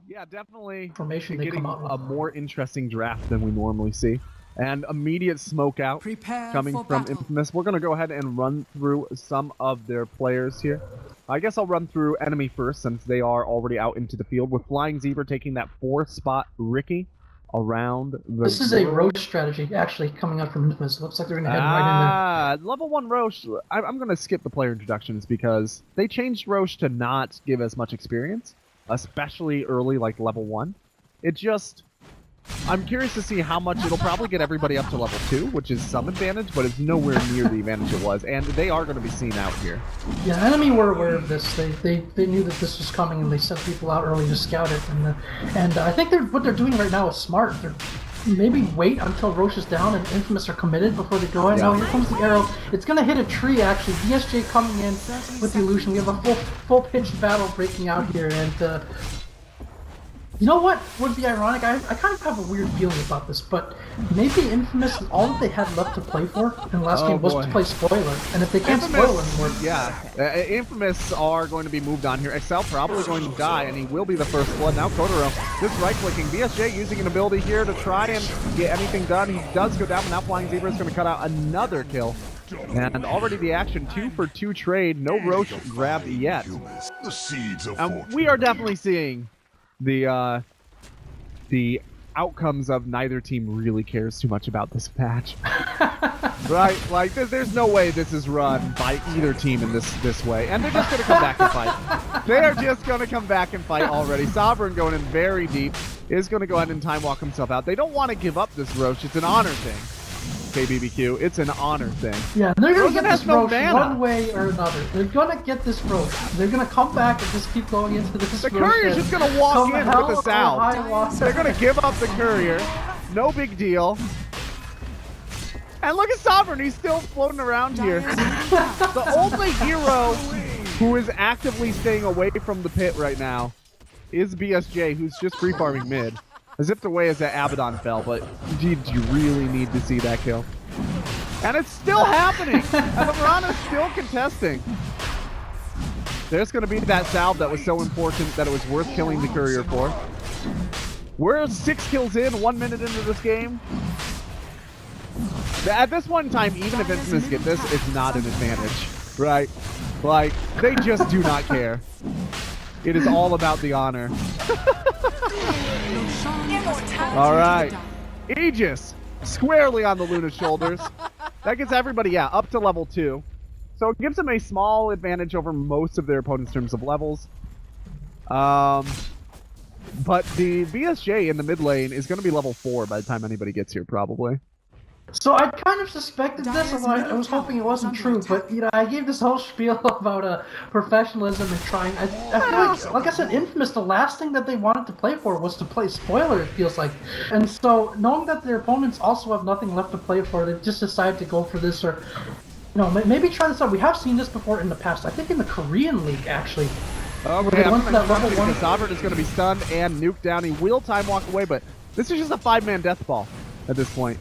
Yeah, definitely formation they getting come out with. a more interesting draft than we normally see. And immediate smoke out coming from Infamous. We're going to go ahead and run through some of their players here. I guess I'll run through Enemy first since they are already out into the field with Flying Zebra taking that 4th spot Ricky around the This is a Roche strategy actually coming out from Infamous. It looks like they're going to head right in there. Level 1 Roche, I'm going to skip the player introductions because they changed Roche to not give as much experience, especially early like level 1. It just... I'm curious to see how much it'll probably get everybody up to level 2, which is some advantage, but it's nowhere near the advantage it was, and they are going to be seen out here. Yeah, Enemy were aware of this. They knew that this was coming, and they sent people out early to scout it. And I think what they're doing right now is smart. They're maybe wait until Roche is down and Infamous are committed before they go in. Yeah. Now here comes the arrow. It's going to hit a tree, actually. BSJ coming in with the illusion. We have a full-pitched battle breaking out here, and... you know what would be ironic? I kind of have a weird feeling about this, but maybe Infamous, all that they had left to play for in the last game was to play spoiler, and if they can't spoil anymore... Yeah, Infamous are going to be moved on here. Excel probably going to die, and he will be the first blood. Now Kotaro just right-clicking. BSJ using an ability here to try and get anything done. He does go down, but now Flying Zebra is going to cut out another kill. And already the action, 2-for-2 trade. No Roche grabbed yet. And we are definitely seeing... the outcomes of neither team really cares too much about this patch. Right? Like, there's no way this is run by either team in this way. And they're just going to come back and fight. They are just going to come back and fight already. Sovereign going in very deep is going to go ahead and time walk himself out. They don't want to give up this Roche. It's an honor thing. KBBQ, it's an honor thing. Yeah, they're going to get this Roche one way or another. They're going to get this Roche. They're going to come back and just keep going into this The Courier's just going to walk in with the salve. They're going to give up the Courier. No big deal. And look at Sovereign, he's still floating around here. The only hero who is actively staying away from the pit right now is BSJ, who's just free farming mid. As if the way as that Abaddon fell, but did you really need to see that kill? And it's still happening! And the Mirana's still contesting. There's going to be that salve that was so important that it was worth killing the Courier for. We're 6 kills in, 1 minute into this game. At this one time, even if Infamous get this, it's not an advantage, right? Like, they just do not care. It is all about the honor. All right. Aegis squarely on the Luna's shoulders. That gets everybody, up to level 2. So it gives them a small advantage over most of their opponents in terms of levels. But the BSJ in the mid lane is going to be level 4 by the time anybody gets here, probably. So I kind of suspected this, although I was hoping it wasn't true, but, you know, I gave this whole spiel about professionalism and trying. I feel like I said, Infamous, the last thing that they wanted to play for was to play spoiler, it feels like. And so, knowing that their opponents also have nothing left to play for, they just decided to go for this, or, you know, maybe try this out. We have seen this before in the past, I think in the Korean League, actually. Okay, Sovereign is going to be stunned and nuked down. He will time walk away, but this is just a 5-man death ball at this point.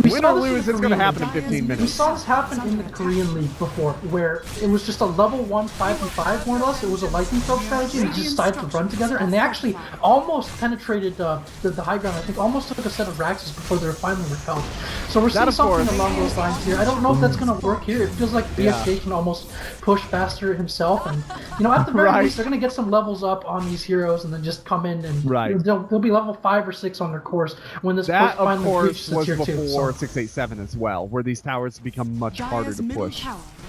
Win or lose, it's going to happen in 15 minutes. We saw this happen in the Korean League before, where it was just a level 1 5v5 more or less. It was a lightning throw strategy, and they just decided to run together, and they actually almost penetrated the high ground. I think almost took a set of Raxes before they were finally repelled. So we're seeing something along those lines here. I don't know if that's going to work here. It feels like BSJ can almost push faster himself, and you know, at the very least, they're going to get some levels up on these heroes, and then just come in and they'll be level 5 or 6 on their course when this push finally reaches the tier 2. Or 687 as well, where these towers become much harder to push.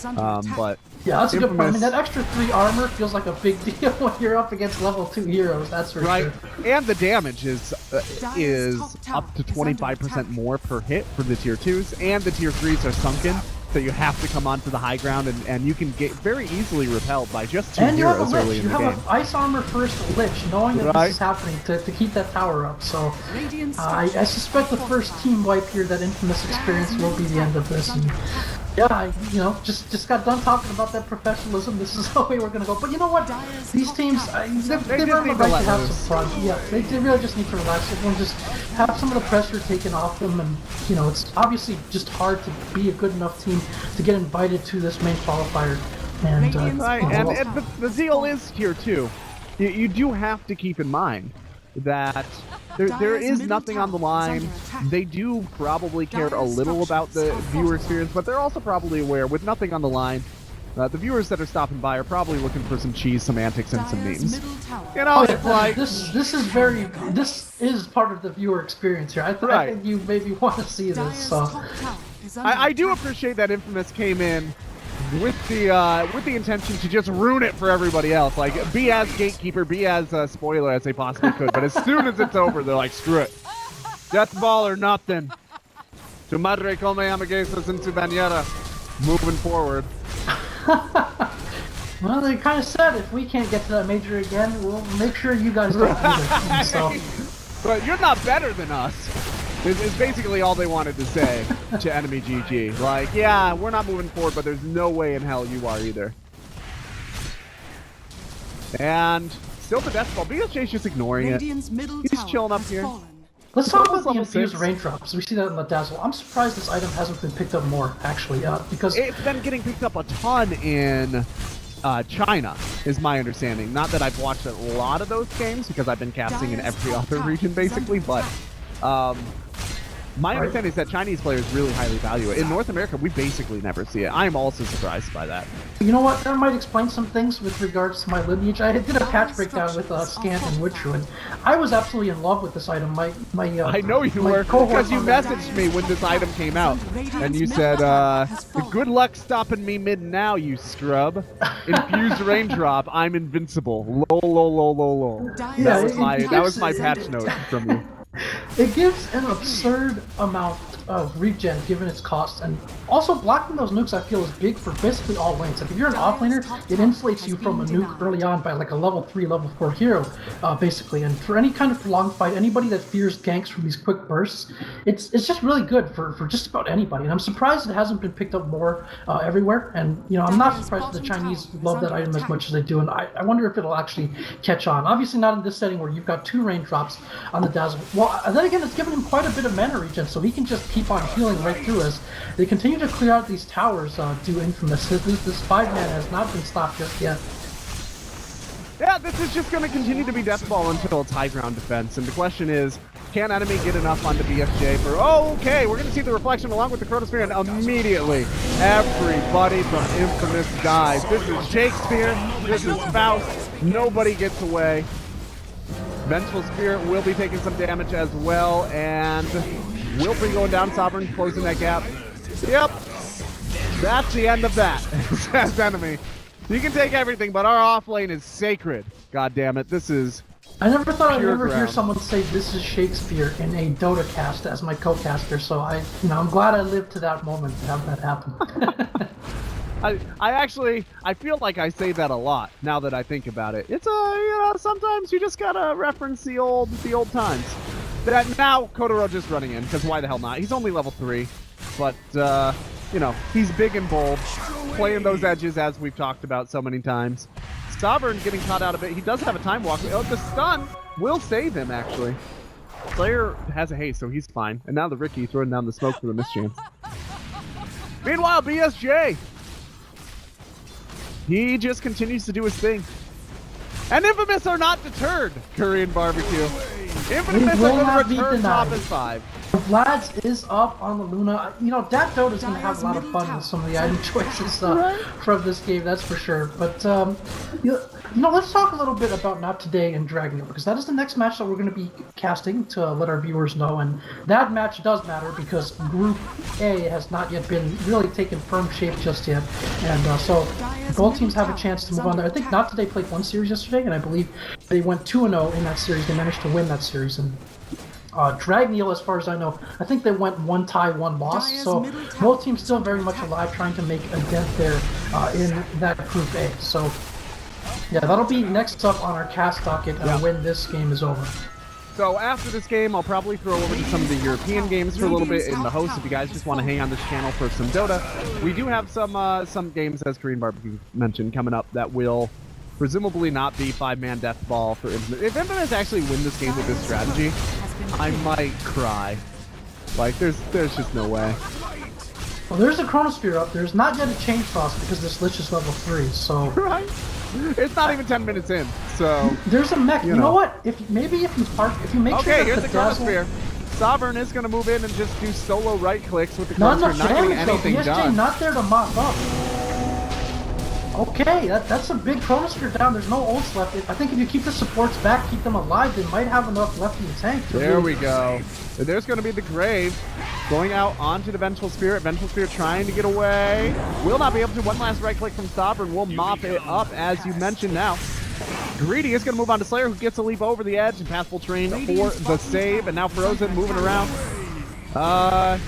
But yeah, that's a good point. I mean, that extra 3 armor feels like a big deal when you're up against level 2 heroes. That's for sure. And the damage is up to 25% more per hit for the tier 2s, and the tier 3s are sunken. So you have to come onto the high ground, and you can get very easily repelled by just 2 heroes early in the game. You have an ice armor first Lich, knowing that this is happening to keep that tower up. So I suspect the first team wipe here, that Infamous experience, will be the end of this. And yeah, you know, just got done talking about that professionalism. This is the way we're gonna go. But you know what? These teams, they've earned the right to have some fun. Yeah, they really just need to relax. Everyone just have some of the pressure taken off them, and you know, it's obviously just hard to be a good enough team to get invited to this main qualifier. And and the deal is here too. You do have to keep in mind that there is nothing on the line. They do probably care a little about the viewer experience, but they're also probably aware, with nothing on the line, the viewers that are stopping by are probably looking for some cheese, some antics, and some memes. You know, it's like... This is part of the viewer experience here. I think you maybe want to see this. So. I do appreciate that Infamous came in with the intention to just ruin it for everybody else. Like, be as gatekeeper, be as a spoiler as they possibly could. But as soon as it's over, they're like, screw it. Death ball or nothing. Tu madre come hamburguesas en tu bañera. Moving forward. Well, they kind of said if we can't get to that major again, we'll make sure you guys don't either. So. But you're not better than us. Is basically all they wanted to say to EnemyGG. Like, yeah, we're not moving forward, but there's no way in hell you are either. And still the death ball. BSJ's just ignoring it. He's chilling up here. Let's talk about the infused raindrops. We see that in the Dazzle. I'm surprised this item hasn't been picked up more, actually, because... It's been getting picked up a ton in China, is my understanding. Not that I've watched a lot of those games, because I've been casting in every other region, basically, but... my understanding is that Chinese players really highly value it. In North America, we basically never see it. I am also surprised by that. You know what? That might explain some things with regards to my lineage. I did a patch breakdown with Scant and Witcher, and I was absolutely in love with this item. I know you were, because you messaged me when this item came out, and you said, good luck stopping me mid-now, you scrub. Infused raindrop, I'm invincible. Lol, lol, lol, lol, lol. Yeah, that was my patch note from you. It gives an absurd amount of regen given its cost, and also blocking those nukes I feel is big for basically all lanes. Like if you're an offlaner, it insulates you from a nuke early on by like a level 3, level 4 hero, basically. And for any kind of prolonged fight, anybody that fears ganks from these quick bursts, it's just really good for just about anybody. And I'm surprised it hasn't been picked up more everywhere. And you know, I'm not surprised the Chinese love that item as much as they do. And I wonder if it'll actually catch on. Obviously not in this setting where you've got 2 raindrops on the Dazzle. Well, then again, it's given him quite a bit of mana regen, so he can just keep on healing right through us. They continue to clear out these towers due Infamous. This 5-man has not been stopped just yet. Yeah, this is just going to continue to be death ball until it's high ground defense. And the question is, can Enemy get enough onto BSJ for... Oh, okay, we're going to see the reflection along with the Chronosphere, and immediately everybody from Infamous dies. This is Shakespeare, this is Faust, nobody gets away. Vengeful Spirit will be taking some damage as well, and Wilfrey going down, Sovereign closing that gap. Yep, that's the end of that, says Enemy. You can take everything, but our off lane is sacred. God damn it, this is... I never thought I'd ever hear someone say this is Shakespeare in a Dota cast as my co-caster, so I'm glad I lived to that moment to have that happen. I feel like I say that a lot now that I think about it. It's sometimes you just gotta reference the old times. That now Kotaro just running in, because why the hell not? He's only level 3, but you know, he's big and bold, playing those edges as we've talked about so many times. Sovereign getting caught out a bit. He does have a time walk. Oh, the stun will save him actually. Slayer has a haste, so he's fine. And now the Ricky throwing down the smoke for the mischance. Meanwhile, BSJ. He just continues to do his thing. And Infamous are not deterred, Korean Barbecue. Infamous are going to return top as 5. Vlad's is up on the Luna. You know, that Dota's going to have a lot of fun with some of the item choices from this game, that's for sure. But, you know, let's talk a little bit about Not Today and Dragon, because that is the next match that we're going to be casting to let our viewers know. And that match does matter because Group A has not yet been really taken firm shape just yet. And so both teams have a chance to move on there. I think Not Today played one series yesterday, and I believe they went 2-0 in that series. They managed to win that series. And Dragneel, as far as I know, I think they went 1 tie, 1 loss, so both teams still very much alive, trying to make a dent there in that Group A. So, yeah, that'll be next up on our cast docket when this game is over. So after this game, I'll probably throw over to some of the European games for a little bit in the host. If you guys just want to hang on this channel for some Dota, we do have some games, as Korean Barbecue mentioned, coming up that will presumably not be 5-man death ball for Infamous. If Infamous actually win this game with this strategy, I might cry. Like, there's just no way. Well, there's a Chronosphere up. There's not yet a Chain Frost because this Lich is level 3, so... Right. It's not even 10 minutes in, so... There's a mech. You know know. what? If you make sure Okay, that here's the dazzle... Chronosphere. Sovereign is going to move in and just do solo right clicks with the Not Chronosphere, enough not getting damage though. anything BSJ done. not there to mop up. Okay, that's a big Chronosphere down. There's no ults left. I think if you keep the supports back, keep them alive, they might have enough left in the tank. There we go. There's going to be the Grave going out onto the Vengeful Spirit. Vengeful Spirit trying to get away. Will not be able to. One last right click from Sovereign will mop it up, as you mentioned now. Greedy is going to move on to Slayer, who gets a leap over the edge and passable train for the save. And now Frozen moving around.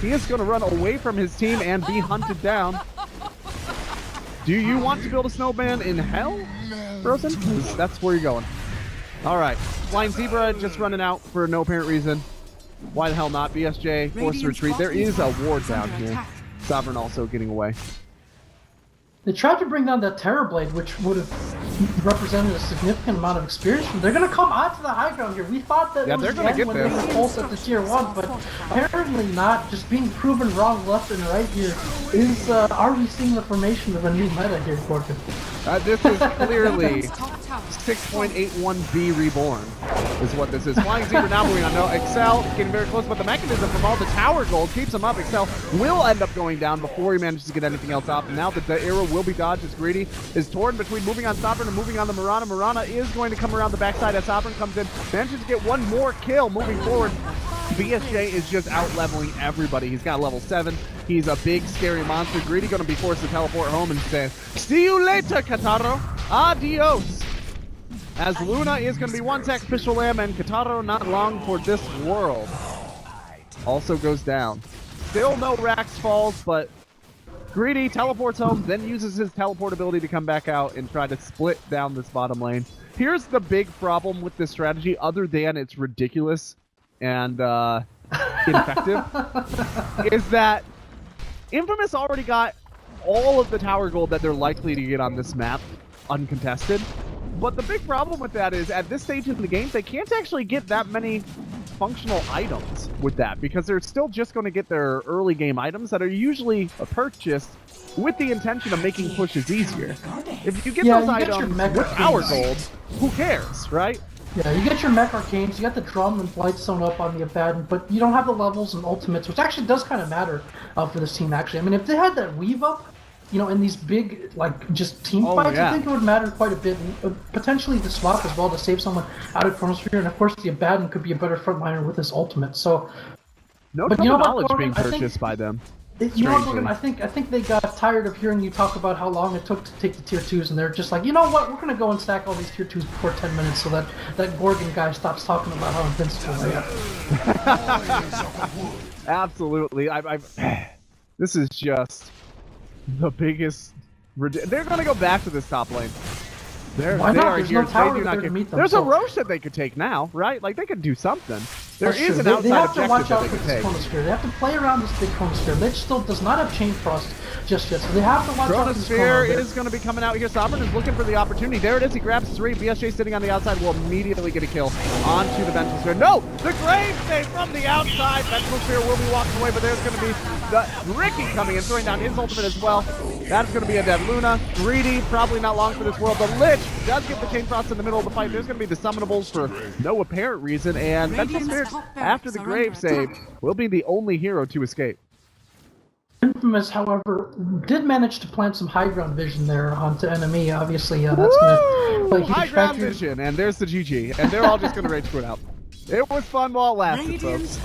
He is going to run away from his team and be hunted down. Do you want to build a snowman in hell, Frozen? 'Cause that's where you're going. All right. Flying Zebra just running out for no apparent reason. Why the hell not? BSJ forced to retreat. There is a ward down here. Sovereign also getting away. They tried to bring down that Terrorblade, which would have represented a significant amount of experience. They're going to come onto the high ground here. We thought that it was the end when they were pulsed at the tier 1, but apparently not. Just being proven wrong left and right here. Are we seeing the formation of a new meta here, Gorgon? This is clearly 6.81B Reborn is what this is. Flying Zebra now moving on. No, Excel getting very close, but the mechanism from all the tower gold keeps him up. Excel will end up going down before he manages to get anything else off. And now the arrow will be dodged as Greedy is torn between moving on Sovereign and moving on the Mirana. Mirana is going to come around the backside as Sovereign comes in. Manages to get one more kill moving forward. BSJ is just out-leveling everybody. He's got level 7. He's a big, scary monster. Greedy going to be forced to teleport home and say, "See you later, Kataro. Adios." As Luna is going to be one sacrificial lamb, and Kataro not long for this world. Also goes down. Still no Rax falls, but Greedy teleports home, then uses his teleport ability to come back out and try to split down this bottom lane. Here's the big problem with this strategy, other than it's ridiculous and ineffective, is that Infamous already got all of the tower gold that they're likely to get on this map uncontested. But the big problem with that is, at this stage in the game, they can't actually get that many functional items with that, because they're still just going to get their early game items that are usually purchased with the intention of making pushes easier. If you get those items with power gold, who cares, right? Yeah, you get your mech arcanes, you got the drum and blight sewn up on the Abaddon, but you don't have the levels and ultimates, which actually does kind of matter for this team, actually. I mean, if they had that weave up, you know, in these big, like, just team fights, I think it would matter quite a bit. And, potentially the swap as well to save someone out of Chronosphere, and of course the Abaddon could be a better frontliner with his ultimate. So, no knowledge being purchased by them. You know what, Logan, I think they got tired of hearing you talk about how long it took to take the tier 2s, and they're just like, you know what, we're going to go and stack all these tier 2s before 10 minutes so that Gorgon guy stops talking about how invincible they are. Absolutely. This is just the biggest... They're going to go back to this top lane. Why not? There's no tower there to meet them. There's a Roche that they could take now, right? Like, they could do something. There is an outside objective that they could take. They have to play around this big Chronosphere. Lich still does not have Chain Frost just yet, so they have to watch out for this Chronosphere is going to be coming out here. Sovereign is looking for the opportunity. There it is. He grabs 3. BSJ sitting on the outside will immediately get a kill onto the Vengeful Sphere. No! The Grave save from the outside. Vengeful Sphere will be walking away, but there's going to be the Ricky coming and throwing down his ultimate as well. That's going to be a dead Luna. Greedy, probably not long for this world. The Lich does get the Chain Frost in the middle of the fight. There's going to be the summonables for no apparent reason, and Vengeful Spirit, after the Grave save, will be the only hero to escape. Infamous, however, did manage to plant some high ground vision there onto enemy. Obviously, that's going to play huge high ground vision, and there's the GG, and they're all just going to rage quit out. It was fun while it lasted, folks.